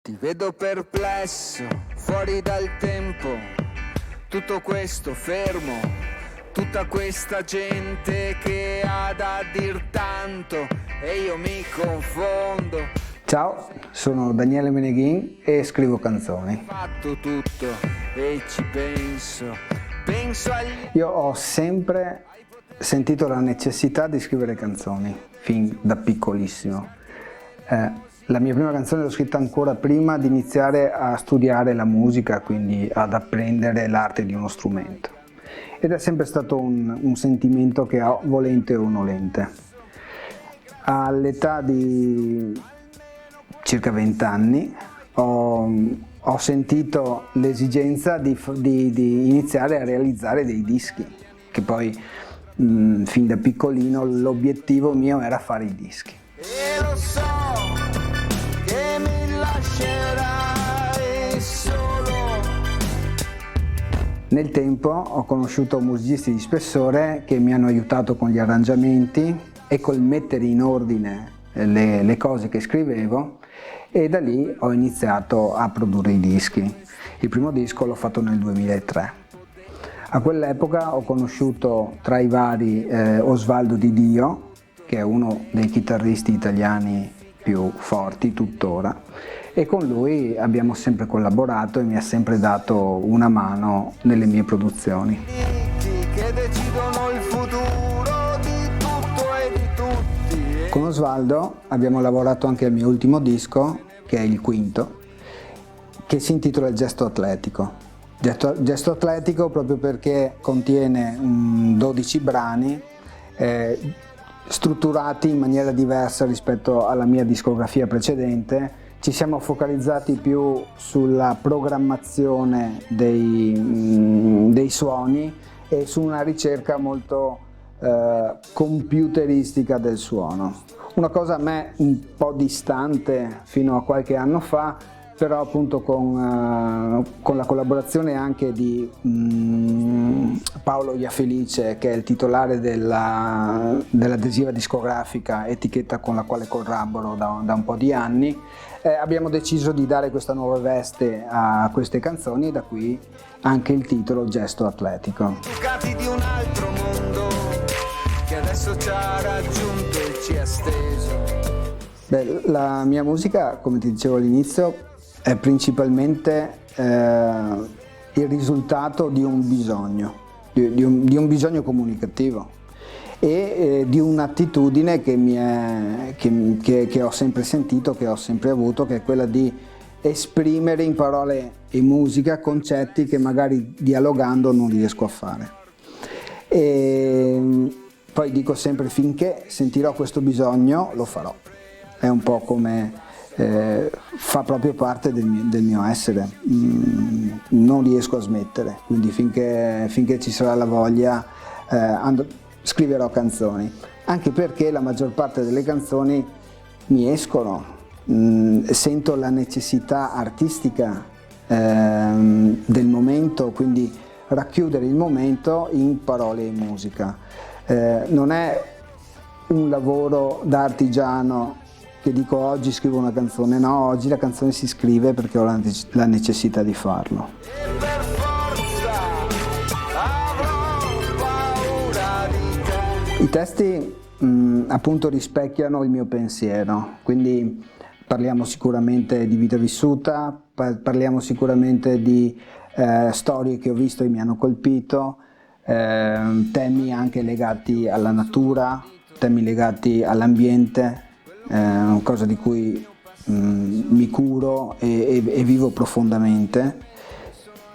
Ti vedo perplesso, fuori dal tempo, tutto questo fermo, tutta questa gente che ha da dir tanto e io mi confondo. Ciao, sono Daniele Meneghin e scrivo canzoni. Ho fatto tutto e ci penso agli... Io ho sempre sentito la necessità di scrivere canzoni, fin da piccolissimo. La mia prima canzone l'ho scritta ancora prima di iniziare a studiare la musica, quindi ad apprendere l'arte di uno strumento. Ed è sempre stato un sentimento che ho volente o nolente. All'età di circa 20 anni ho sentito l'esigenza di iniziare a realizzare dei dischi, che poi fin da piccolino l'obiettivo mio era fare i dischi. E lo so che mi lascerai solo. Nel tempo ho conosciuto musicisti di spessore che mi hanno aiutato con gli arrangiamenti e col mettere in ordine le cose che scrivevo, e da lì ho iniziato a produrre i dischi. Il primo disco l'ho fatto nel 2003. A quell'epoca ho conosciuto tra i vari Osvaldo Di Dio, che è uno dei chitarristi italiani più forti tuttora, e con lui abbiamo sempre collaborato e mi ha sempre dato una mano nelle mie produzioni. Che decidono il futuro di tutto e di tutti. Con Osvaldo abbiamo lavorato anche al mio ultimo disco, che è il quinto, che si intitola Gesto Atletico. Gesto Atletico proprio perché contiene 12 brani strutturati in maniera diversa rispetto alla mia discografia precedente. Ci siamo focalizzati più sulla programmazione dei suoni e su una ricerca molto computeristica del suono. Una cosa a me un po' distante fino a qualche anno fa, però appunto con la collaborazione anche di Paolo Iafelice, che è il titolare dell'adesiva discografica, etichetta con la quale collaboro da un po' di anni, abbiamo deciso di dare questa nuova veste a queste canzoni, e da qui anche il titolo Gesto Atletico. Ducati di un altro mondo che adesso ci ha raggiunto e ci ha steso. Beh, la mia musica, come ti dicevo all'inizio, è principalmente il risultato di un bisogno, di un bisogno comunicativo e di un'attitudine che ho sempre sentito, che ho sempre avuto, che è quella di esprimere in parole e musica concetti che magari dialogando non riesco a fare. E poi dico sempre: finché sentirò questo bisogno lo farò. È un po' come fa proprio parte del mio essere, non riesco a smettere, quindi finché ci sarà la voglia scriverò canzoni, anche perché la maggior parte delle canzoni mi escono, sento la necessità artistica del momento, quindi racchiudere il momento in parole e in musica. Non è un lavoro da artigiano che dico oggi scrivo una canzone, no, oggi la canzone si scrive perché ho la necessità di farlo. E per forza avrò paura di te. I testi appunto rispecchiano il mio pensiero, quindi parliamo sicuramente di vita vissuta, parliamo sicuramente di storie che ho visto e mi hanno colpito, temi anche legati alla natura, temi legati all'ambiente, cosa di cui mi curo e vivo profondamente,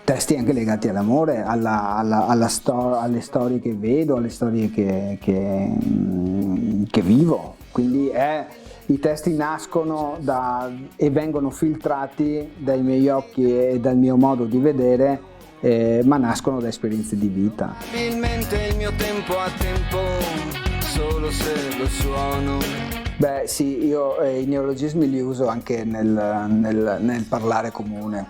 testi anche legati all'amore, alle storie che vedo, alle storie che vivo, quindi i testi nascono e vengono filtrati dai miei occhi e dal mio modo di vedere, ma nascono da esperienze di vita. Probabilmente il mio tempo a tempo, solo se lo suono. Beh sì, io i neologismi li uso anche nel parlare comune.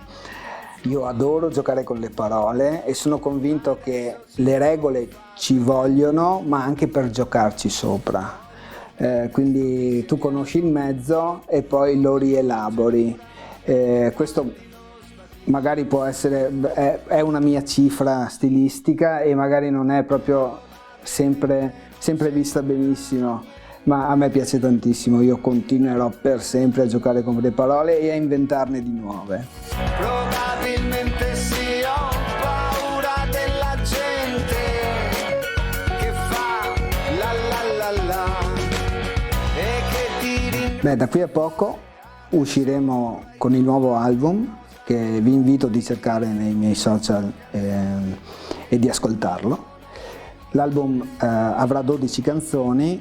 Io adoro giocare con le parole e sono convinto che le regole ci vogliono, ma anche per giocarci sopra. Quindi tu conosci il mezzo e poi lo rielabori. Questo magari può essere, è una mia cifra stilistica e magari non è proprio sempre vista benissimo, ma a me piace tantissimo. Io continuerò per sempre a giocare con le parole e a inventarne di nuove. Probabilmente sì, ho paura della gente che fa la la la la e che ti... Da qui a poco usciremo con il nuovo album, che vi invito di cercare nei miei social e di ascoltarlo. L'album avrà 12 canzoni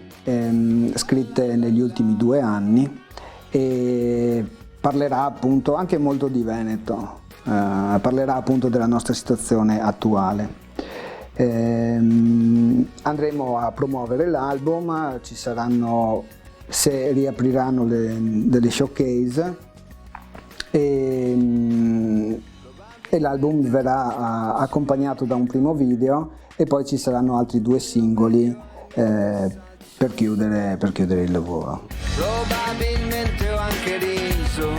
scritte negli ultimi 2 anni e parlerà appunto anche molto di Veneto, parlerà appunto della nostra situazione attuale. Andremo a promuovere l'album, ci saranno, se riapriranno delle showcase, e l'album verrà accompagnato da un primo video e poi ci saranno altri 2 singoli per chiudere il lavoro. Probabilmente ho anche riso,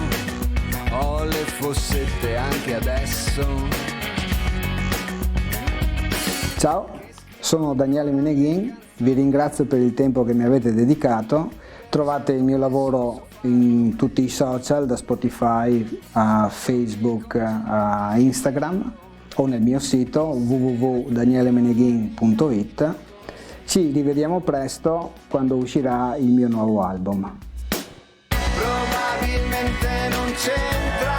ho le fossette anche adesso. Ciao, sono Daniele Meneghin, vi ringrazio per il tempo che mi avete dedicato. Trovate il mio lavoro in tutti i social, da Spotify a Facebook a Instagram, o nel mio sito www.danielemeneghin.it. Ci rivediamo presto quando uscirà il mio nuovo album. Probabilmente non c'entra